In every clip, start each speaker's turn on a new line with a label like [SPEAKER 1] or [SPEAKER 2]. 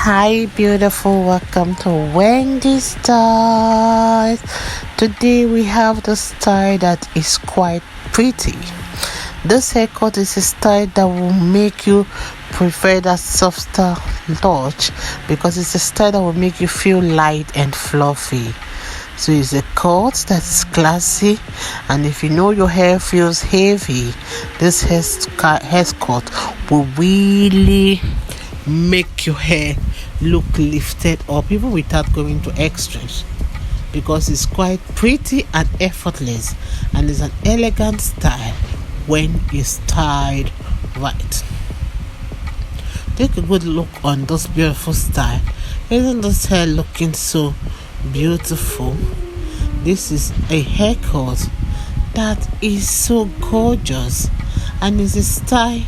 [SPEAKER 1] Hi beautiful, welcome to Wendy Styles. Today we have the style that is quite pretty. This haircut is a style that will make you prefer that softer touch because it's a style that will make you feel light and fluffy. So it's a cut that's classy, and if you know your hair feels heavy, this haircut will really make your hair look lifted up even without going to extremes, because it's quite pretty and effortless, and it's an elegant style when it's tied right. Take a good look on this beautiful style. Isn't this hair looking so beautiful? This is a haircut that is so gorgeous, and it's a style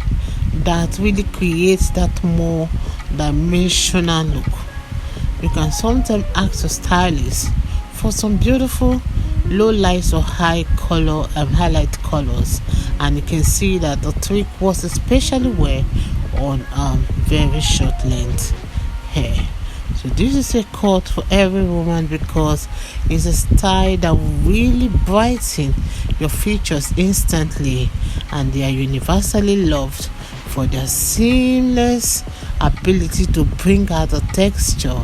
[SPEAKER 1] that really creates that more dimensional look. You can sometimes ask your stylist for some beautiful low lights or high color highlight colors, and you can see that the trick was especially well on very short length hair. So this is a cut for every woman because it's a style that will really brighten your features instantly, and they are universally loved for their seamless ability to bring out the texture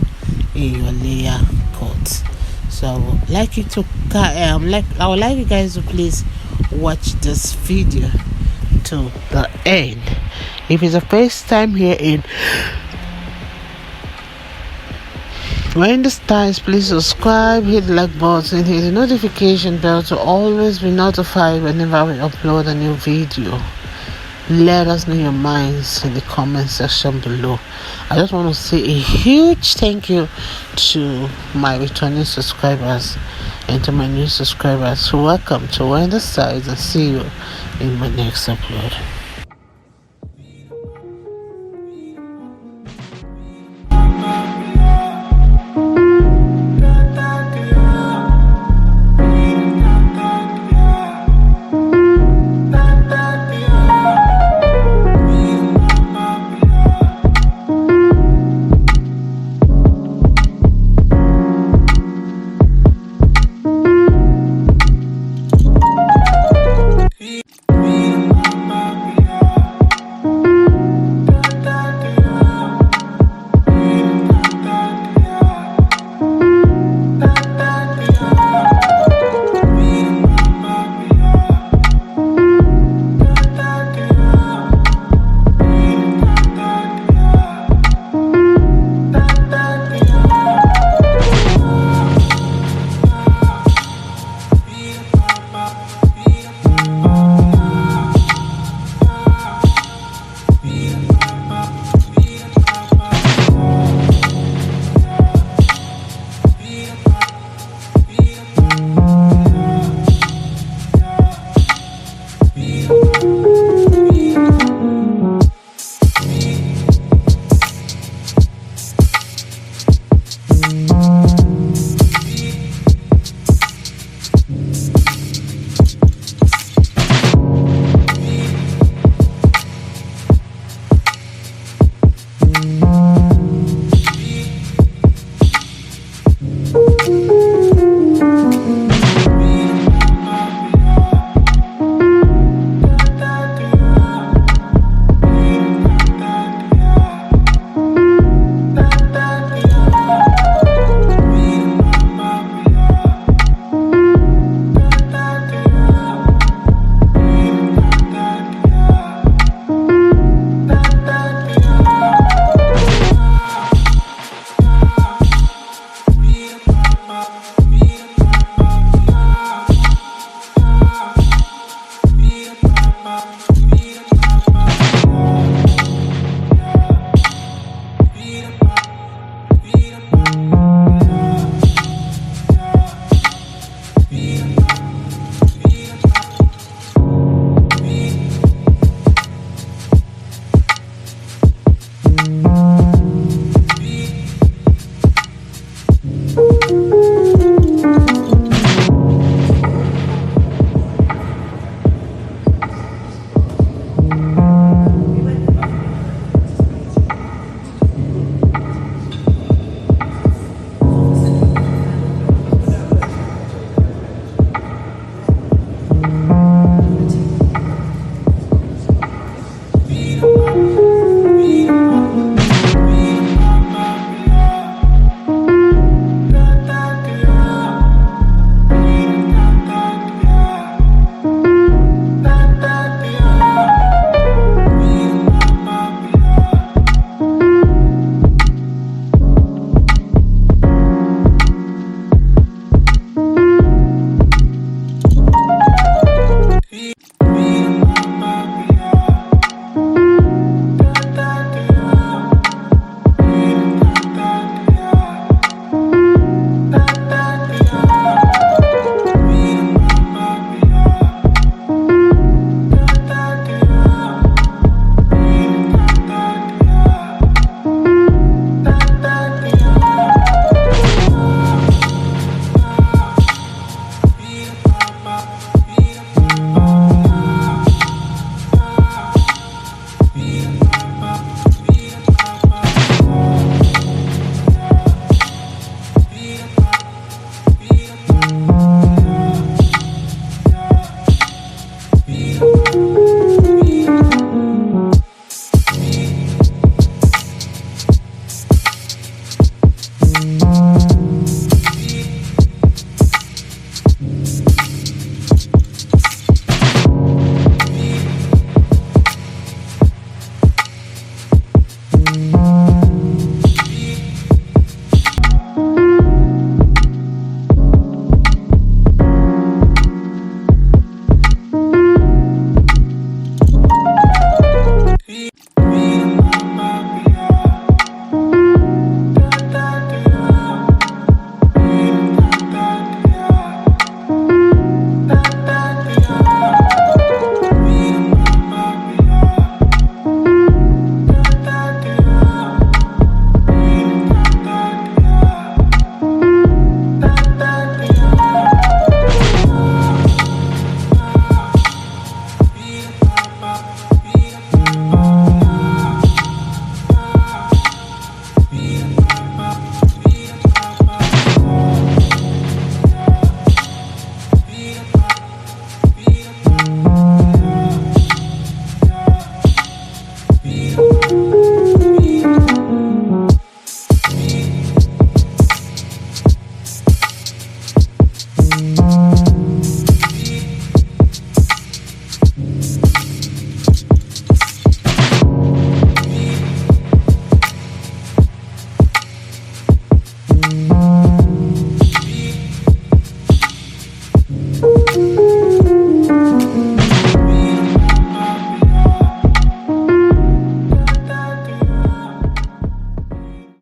[SPEAKER 1] in your layer cut. So I would like you guys to please watch this video to the end. If it's the first time here in Wendy Styles, please subscribe, hit the like button, hit the notification bell to always be notified whenever we upload a new video. Let us know your minds in the comment section below. I just want to say a huge thank you to my returning subscribers and to my new subscribers. Welcome to Wendy Styles, and see you in my next upload.